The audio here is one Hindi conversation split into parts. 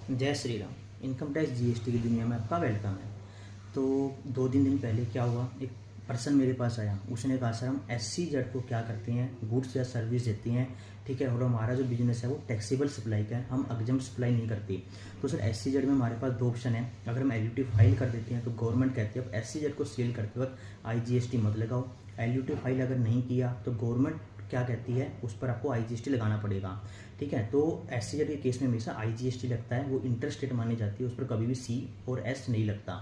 जय Shri Ram. Income tax GST की दुनिया में आपका वेलकम है। तो 2-3 दिन पहले क्या हुआ, एक पर्सन मेरे पास आया। उसने कहा सर हम SCZ को क्या करते हैं, गुड्स या सर्विस देते हैं, ठीक है, और हमारा जो बिजनेस है वो टैक्सेबल सप्लाई का है, हम एग्जम्प्ट सप्लाई नहीं करते। तो सर SCZ में हमारे पास 2 ऑप्शन है। अगर हम LUT फाइल कर देते हैं तो गवर्नमेंट कहती है अब SCZ को सेल करते वक्त IGST मत लगाओ। LUT फाइल अगर नहीं किया तो गवर्नमेंट क्या कहती है, उस पर आपको IGST लगाना पड़ेगा। ठीक है, तो SCZ के केस में हमेशा IGST लगता है, वो इंटरस्टेट मानी जाती है, उस पर कभी भी C और S नहीं लगता।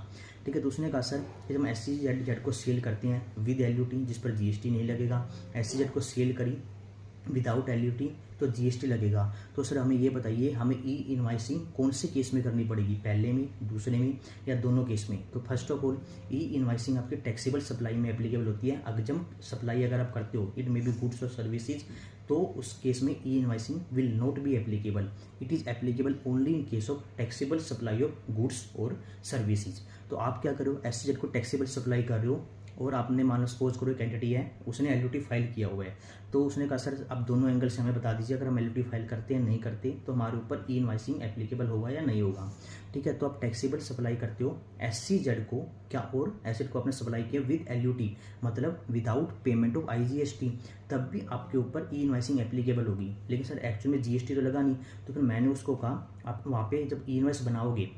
ठीक है, तो उसने कहा सर जब हम SCZ को सेल करते हैं विद LUT जिस पर GST नहीं लगेगा, SCZ को सेल करी विदाउट LUT तो GST लगेगा। तो सर हमें ये बताइए, हमें ई इनवाइसिंग कौन से केस में करनी पड़ेगी, पहले में, दूसरे में या दोनों केस में? तो first of all e invoicing आपकी टैक्सेबल सप्लाई में एप्लीकेबल होती है। एग्जम्प्ट सप्लाई अगर आप करते हो, इट मे बी गुड्स और सर्विसेज, तो उस केस में e invoicing will not be applicable. It is applicable only in case of taxable supply of goods और सर्विसेज। तो आप क्या करो, SCZ को टैक्सेबल सप्लाई कर रहे हो और आपने मान लो सपोज करो एक एंटिटी है, उसने LUT फाइल किया हुआ है। तो उसने कहा सर अब दोनों एंगल से हमें बता दीजिए, अगर हम LUT फाइल करते हैं नहीं करते तो हमारे ऊपर ई इनवाइसिंग एप्लीकेबल होगा या नहीं होगा। ठीक है, तो आप टैक्सेबल सप्लाई करते हो SCZ को क्या, और एसेट को आपने सप्लाई किया विद LUT मतलब विदाउट पेमेंट ऑफ IGST, तब भी आपके ऊपर ई इनवाइसिंग एप्लीकेबल होगी। लेकिन सर एक्चुअल में GST तो लगा नहीं। तो फिर मैंने उसको कहा आप वहाँ पे जब ई इनवाइस बनाओगे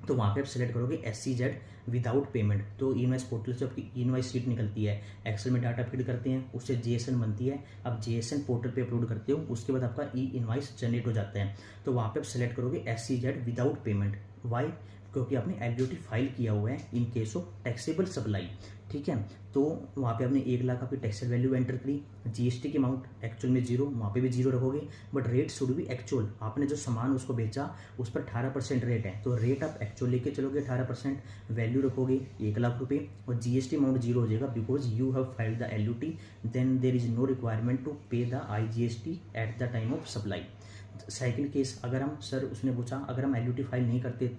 तो वहाँ पे आप सेलेक्ट करोगे SCZ विदाउट पेमेंट। तो ई इनवाइस पोर्टल से आपकी ई इनवाइस शीट निकलती है, एक्सेल में डाटा फीड करते हैं, उससे JSN बनती है। अब JSN पोर्टल पे अपलोड करते हो, उसके बाद आपका ई इनवाइस जनरेट हो जाता है। तो वहाँ पे आप सेलेक्ट करोगे SCZ विदाउट पेमेंट। वाई? क्योंकि आपने LUT फाइल किया हुआ है इन केस ऑफ टैक्सेबल सप्लाई। ठीक है, तो वहाँ पे आपने 1 लाख आपकी टैक्सेबल वैल्यू एंटर करी, GST की अमाउंट एक्चुअल में 0, वहाँ पे भी 0 रखोगे, बट रेट शुड भी एक्चुअल। आपने जो सामान उसको बेचा उस पर 18% रेट है, तो रेट आप एक्चुअल लेके चलोगे 18%, वैल्यू रखोगे 1 लाख रुपये और GST अमाउंट 0 हो जाएगा because you have filed the LUT, then there is no requirement to pay the IGST at the time of supply. Second case, अगर हम सर उसने पूछा अगर हम LUT फाइल नहीं करते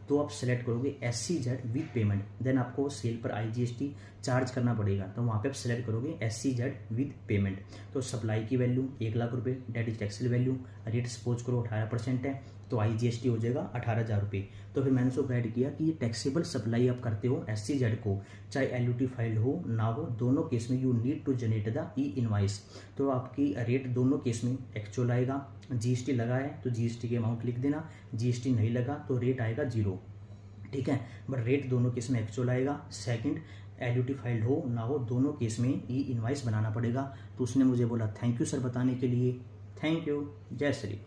तो आप सेलेक्ट करोगे SCZ विद पेमेंट, देन आपको सेल पर IGST चार्ज करना पड़ेगा। तो वहाँ पे आप सेलेक्ट करोगे SCZ विद पेमेंट। तो सप्लाई की वैल्यू 1 लाख रुपये, that is taxable value, rate suppose करो 18% है, तो IGST हो जाएगा 18,000 रुपये। तो फिर मैंने उसको गाइड किया कि ये टैक्सेबल सप्लाई आप करते हो SCZ को, चाहे LUT फाइल हो ना हो, दोनों केस में you need to generate the e invoice. तो आपकी रेट दोनों केस में एक्चुअल आएगा। GST लगा है तो GST की अमाउंट लिख देना, GST नहीं लगा तो रेट आएगा 0। ठीक है, बट रेट दोनों केस में एक्चुअल आएगा। सेकंड, LUT फाइल हो ना हो, दोनों केस में ई इनवाइस बनाना पड़ेगा। तो उसने मुझे बोला थैंक यू सर बताने के लिए। Thank you. जय श्री।